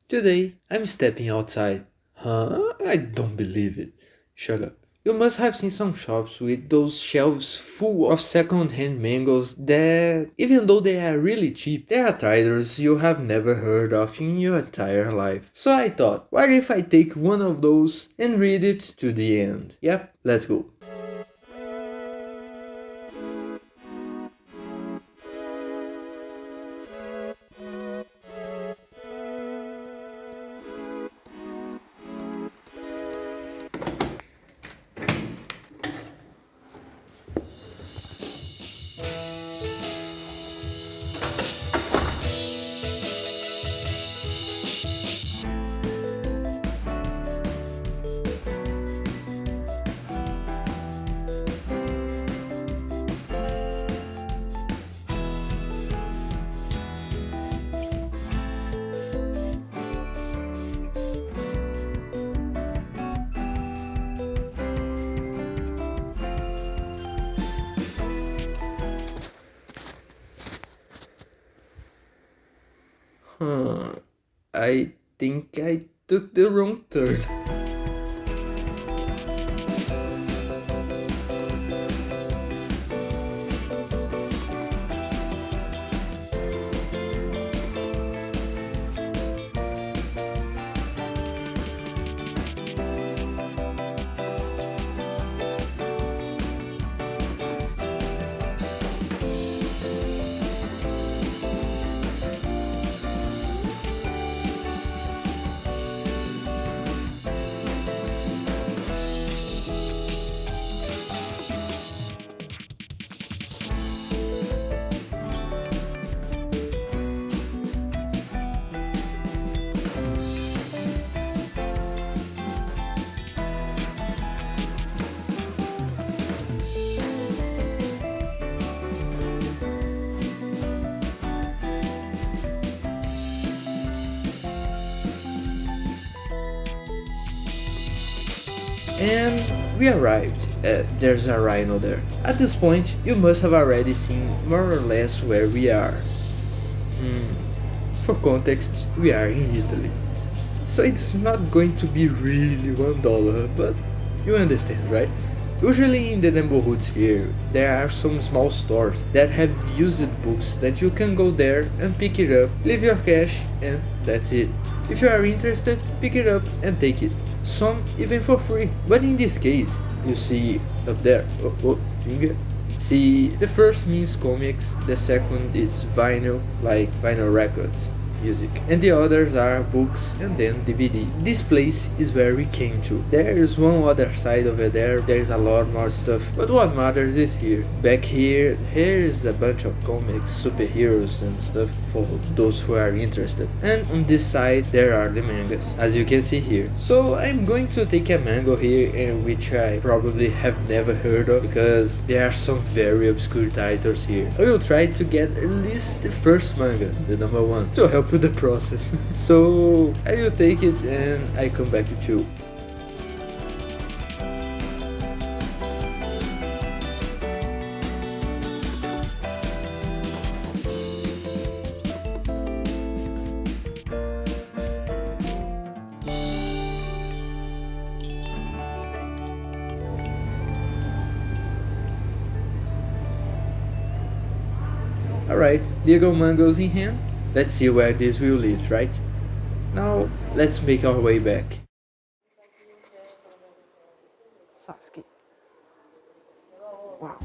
Today, I'm stepping outside. Huh? I don't believe it. Shut up. You must have seen some shops with those shelves full of second-hand mangoes that, even though they are really cheap, they are titles you have never heard of in your entire life. So I thought, what if I take one of those and read it to the end? Yep, let's go. Huh, I think I took the wrong turn. And we arrived. There's a rhino there. At this point, you must have already seen more or less where we are. For context, we are in Italy. So it's not going to be really $1, but you understand, right? Usually in the neighborhoods here, there are some small stores that have used books that you can go there and pick it up, leave your cash, and that's it. If you are interested, pick it up and take it. Some even for free. But in this case, you see up there, finger. See, the first means comics, the second is vinyl, like vinyl records, music, and the others are books and then DVD. This place is where we came to. There is one other side over there, there is a lot more stuff, but what matters is here. Back here is a bunch of comics, superheroes and stuff for those who are interested. And on this side there are the mangas, as you can see here. So I'm going to take a manga here, which I probably have never heard of, because there are some very obscure titles here. I will try to get at least the first manga, the number one, to help with the process. So I will take it and I come back with you. Alright, legal mangoes in hand. Let's see where this will lead, right? Now, let's make our way back. Sasuke. Wow.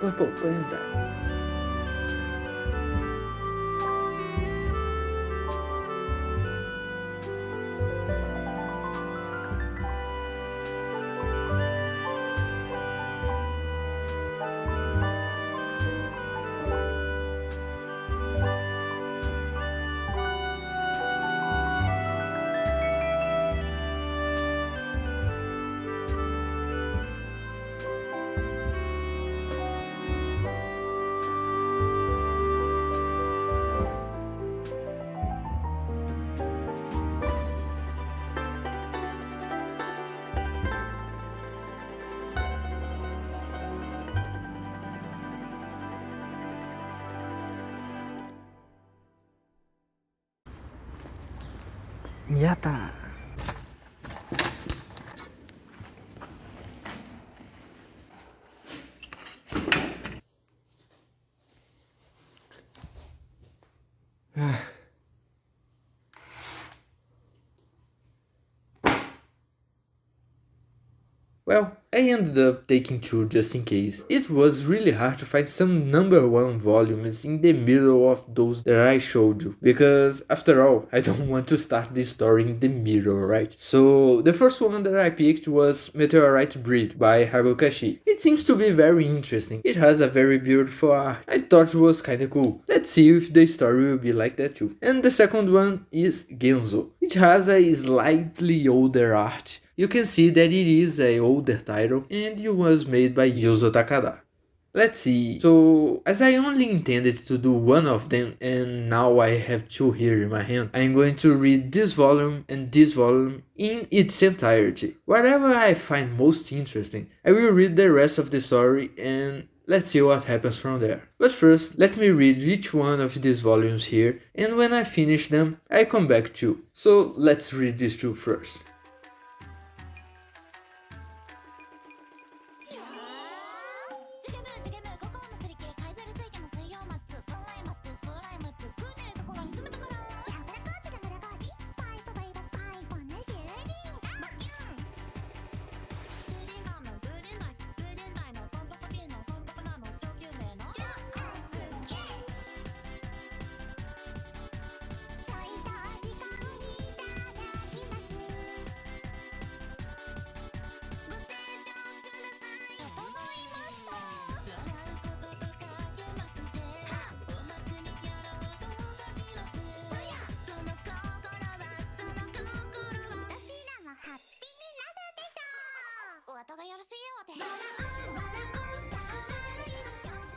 Purple Panda. Yata. Well, I ended up taking two just in case. It was really hard to find some number 1 volumes in the middle of those that I showed you, because after all, I don't want to start this story in the middle, right? So the first one that I picked was Meteorite Breed by Harukashi. It seems to be very interesting. It has a very beautiful art. I thought it was kinda cool. Let's see if the story will be like that too. And the second one is Genzo. It has a slightly older art. You can see that it is an older title and it was made by Yuzo Takada. Let's see, so as I only intended to do one of them and now I have two here in my hand, I'm going to read this volume and this volume in its entirety. Whatever I find most interesting, I will read the rest of the story and let's see what happens from there. But first, let me read each one of these volumes here and when I finish them, I come back to you. So let's read these two first.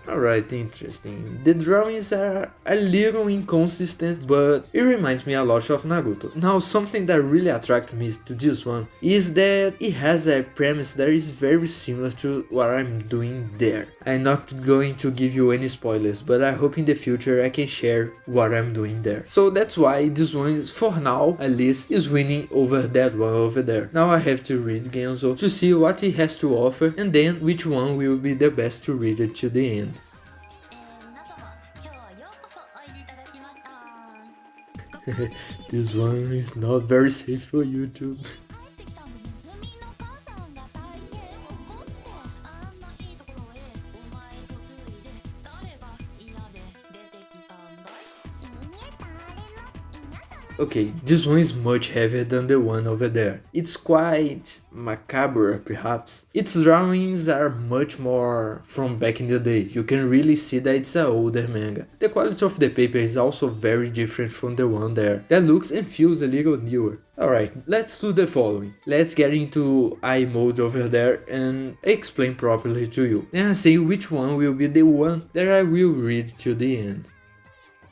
Alright, interesting. The drawings are a little inconsistent, but it reminds me a lot of Naruto. Now, something that really attracted me to this one is that it has a premise that is very similar to what I'm doing there. I'm not going to give you any spoilers, but I hope in the future I can share what I'm doing there. So that's why this one is, for now at least, is winning over that one over there. Now I have to read Genzo to see what it has to offer and then which one will be the best to read it to the end. This one is not very safe for YouTube. Okay, this one is much heavier than the one over there. It's quite macabre, perhaps. Its drawings are much more from back in the day. You can really see that it's an older manga. The quality of the paper is also very different from the one there. That looks and feels a little newer. Alright, let's do the following. Let's get into eye mode over there and explain properly to you. Then I say which one will be the one that I will read to the end.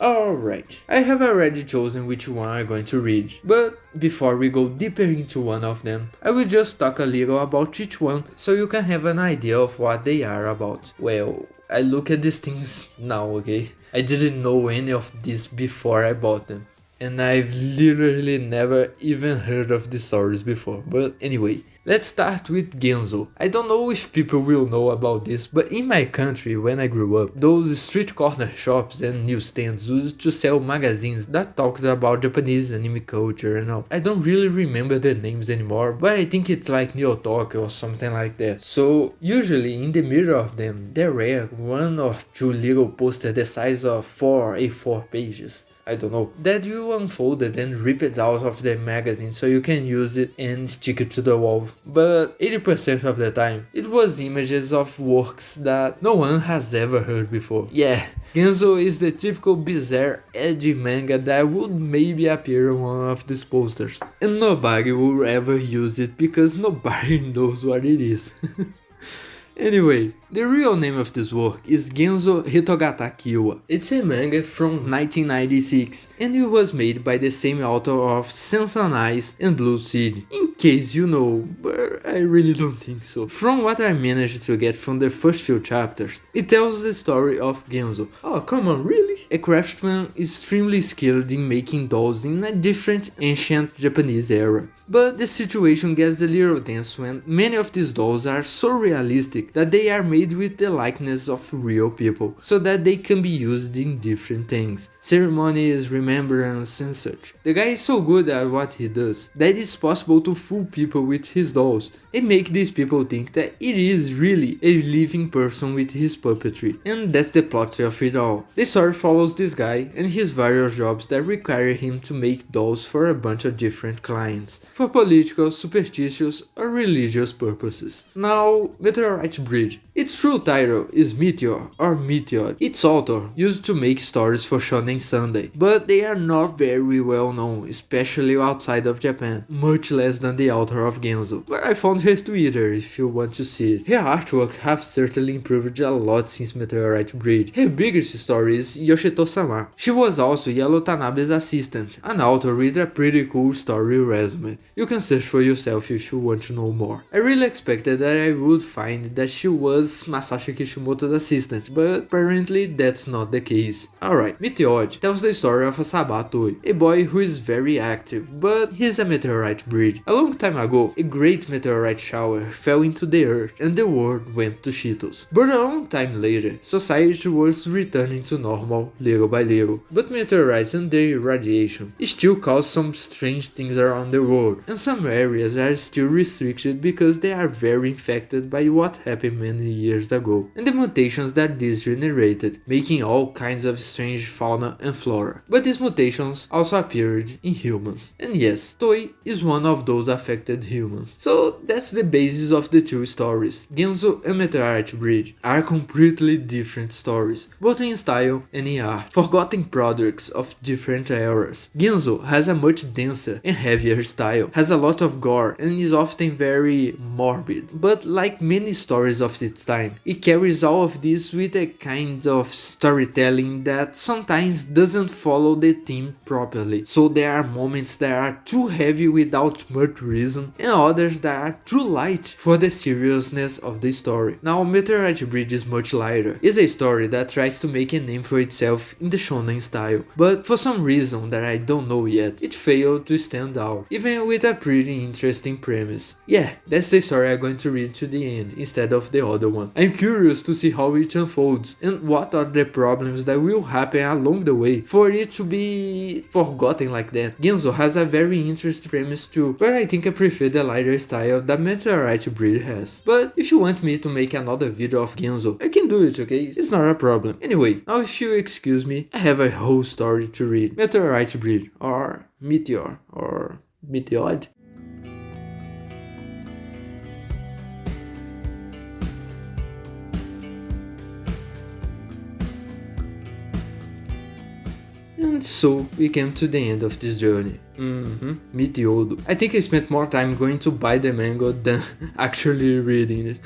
Alright, I have already chosen which one I'm going to read, but before we go deeper into one of them, I will just talk a little about each one so you can have an idea of what they are about. Well, I look at these things now, okay? I didn't know any of this before I bought them. and I've literally never even heard of these stories before. But anyway, let's start with Genzo. I don't know if people will know about this, but in my country when I grew up, those street corner shops and newsstands used to sell magazines that talked about Japanese anime culture and all. I don't really remember the names anymore, but I think it's like Neo Tokyo or something like that. So usually in the middle of them there were one or two little posters the size of 4 A4 pages. I don't know, that you unfolded and rip it out of the magazine so you can use it and stick it to the wall. But 80% of the time, it was images of works that no one has ever heard before. Yeah, Genzo is the typical bizarre, edgy manga that would maybe appear on one of these posters. And nobody will ever use it because nobody knows what it is. Anyway, the real name of this work is Genzo Hitogata Kiwa. It's a manga from 1996 and it was made by the same author of Sensan Eyes and Blue Seed. In case you know, but I really don't think so. From what I managed to get from the first few chapters, it tells the story of Genzo. Oh, come on, really? A craftsman extremely skilled in making dolls in a different ancient Japanese era. But the situation gets a little tense when many of these dolls are so realistic that they are made with the likeness of real people, so that they can be used in different things, ceremonies, remembrance and such. The guy is so good at what he does that it's possible to fool people with his dolls and make these people think that it is really a living person with his puppetry. And that's the plot of it all. The story follows this guy and his various jobs that require him to make dolls for a bunch of different clients, for political, superstitious or religious purposes. Now, Meteorite Breed. Its true title is Meteod or Meteod. Its author used to make stories for Shonen Sunday, but they are not very well known, especially outside of Japan, much less than the author of Genzo. But I found her Twitter if you want to see it. Her artwork has certainly improved a lot since Meteorite Breed. Her biggest story is Yoshito-sama. She was also Yellow Tanabe's assistant, an author with a pretty cool story resume. You can search for yourself if you want to know more. I really expected that I would find that she was Masashi Kishimoto's assistant, but apparently that's not the case. Alright, Meteod tells the story of a Sabatoi, a boy who is very active, but he's a meteorite breed. A long time ago, a great meteorite shower fell into the earth and the world went to shitos. But a long time later, society was returning to normal little by little. But meteorites and their radiation still cause some strange things around the world, and some areas are still restricted because they are very infected by what happened many years ago, and the mutations that this generated, making all kinds of strange fauna and flora. But these mutations also appeared in humans, and yes, Toei is one of those affected humans. So that's the basis of the two stories. Genzo and Meteorite Breed are completely different stories, both in style and in art, forgotten products of different eras. Genzo has a much denser and heavier style, has a lot of gore and is often very morbid, but like many stories of its time, it carries all of this with a kind of storytelling that sometimes doesn't follow the theme properly. So there are moments that are too heavy without much reason, and others that are too light for the seriousness of the story. Now, Meteorite Breed is much lighter. It's a story that tries to make a name for itself in the shonen style, but for some reason that I don't know yet, it failed to stand out, even with a pretty interesting premise. Yeah, that's the story I'm going to read to the end instead of the other one. I'm curious to see how it unfolds and what are the problems that will happen along the way for it to be forgotten like that. Genzo has a very interesting premise too, but I think I prefer the lighter style that Meteorite Breed has. But if you want me to make another video of Genzo, I can do it, okay? It's not a problem. Anyway, now if you excuse me, I have a whole story to read. Meteorite Breed, or Meteor, or Meteod. And so we came to the end of this journey. Meteodo. I think I spent more time going to buy the manga than actually reading it.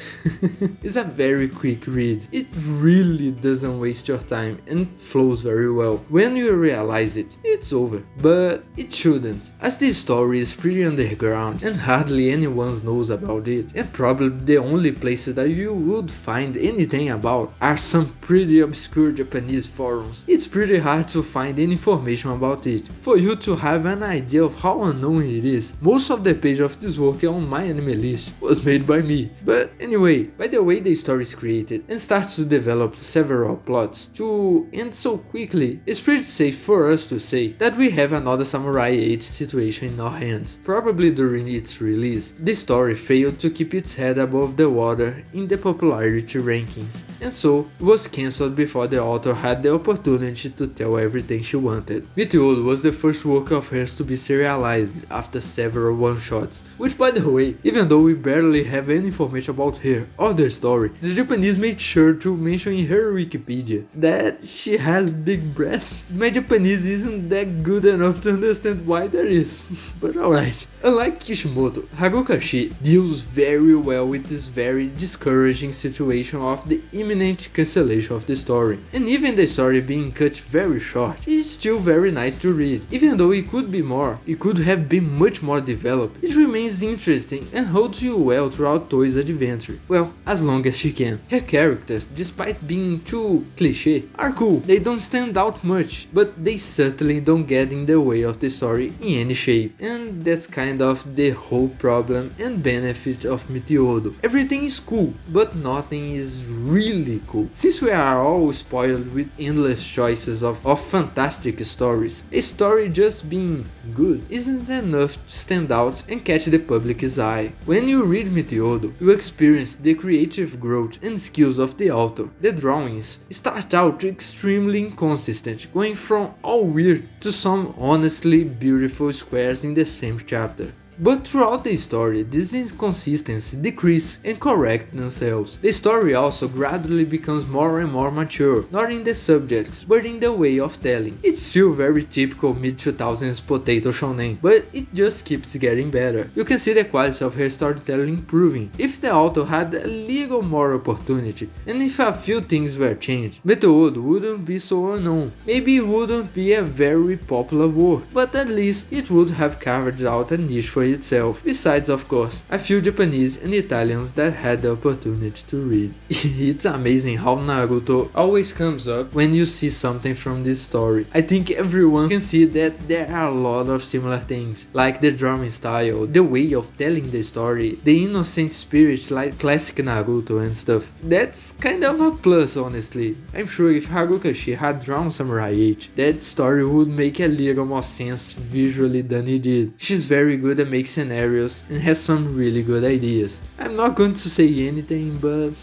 It's a very quick read. It really doesn't waste your time and flows very well. When you realize it, it's over. But it shouldn't, as this story is pretty underground and hardly anyone knows about it, and probably the only places that you would find anything about are some pretty obscure Japanese forums. It's pretty hard to find any information about it. For you to have an idea of how unknown it is, most of the page of this work on my anime list was made by me. But anyway, by the way the story is created and starts to develop several plots to end so quickly, it's pretty safe for us to say that we have another Samurai 8 situation in our hands. Probably during its release, the story failed to keep its head above the water in the popularity rankings, and so it was cancelled before the author had the opportunity to tell everything she wanted. Meteod was the first work of hers to be serialized after several one-shots, which by the way, even though we barely have any information about her or their story, the Japanese made sure to mention in her Wikipedia that she has big breasts. My Japanese isn't that good enough to understand why that is, but alright. Unlike Kishimoto, Harukashi deals very well with this very discouraging situation of the imminent cancellation of the story, and even the story being cut very short, it's still very nice to read. Even though it could be more, it could have been much more developed, it remains interesting and holds you well throughout Toei's adventure. Well, as long as she can. Her characters, despite being too cliché, are cool. They don't stand out much, but they certainly don't get in the way of the story in any shape, and that's kind of the whole problem and benefit of Meteodo. Everything is cool, but nothing is really cool. Since we are all spoiled with endless choices of fantastic stories, a story just being good isn't enough to stand out and catch the public's eye. When you read Meteodo, you experience the creative growth and skills of the author. The drawings start out extremely inconsistent, going from all weird to some honestly beautiful squares in the same chapter. But throughout the story, these inconsistencies decrease and correct themselves. The story also gradually becomes more and more mature, not in the subjects, but in the way of telling. It's still very typical mid-2000s potato shonen, but it just keeps getting better. You can see the quality of her storytelling improving if the author had a little more opportunity, and if a few things were changed. Meteod wouldn't be so unknown. Maybe it wouldn't be a very popular work, but at least it would have carved out a niche for itself, besides of course a few Japanese and Italians that had the opportunity to read. It's amazing how Naruto always comes up when you see something from this story. I think everyone can see that there are a lot of similar things, like the drawing style, the way of telling the story, the innocent spirit like classic Naruto and stuff. That's kind of a plus, honestly. I'm sure if Harukashi had drawn Samurai 8, that story would make a little more sense visually than it did. She's very good at making scenarios and has some really good ideas. I'm not going to say anything, but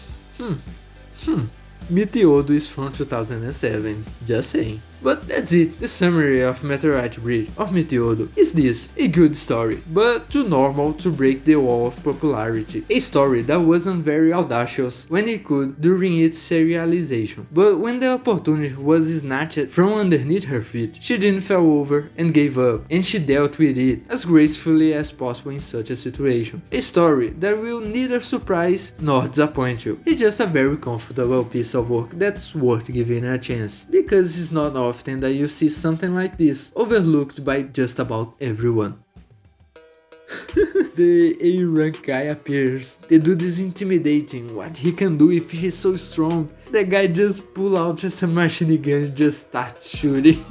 Meteodo is from 2007, just saying. But that's it, the summary of Meteorite Breed of Meteodo is this: a good story, but too normal to break the wall of popularity. A story that wasn't very audacious when it could during its serialization, but when the opportunity was snatched from underneath her feet, she didn't fall over and gave up, and she dealt with it as gracefully as possible in such a situation. A story that will neither surprise nor disappoint you. It's just a very comfortable piece of work that's worth giving a chance, because it's not often that you see something like this overlooked by just about everyone. The A rank guy appears. The dude is intimidating. What he can do if he's so strong? The guy just pull out just a machine gun and just start shooting.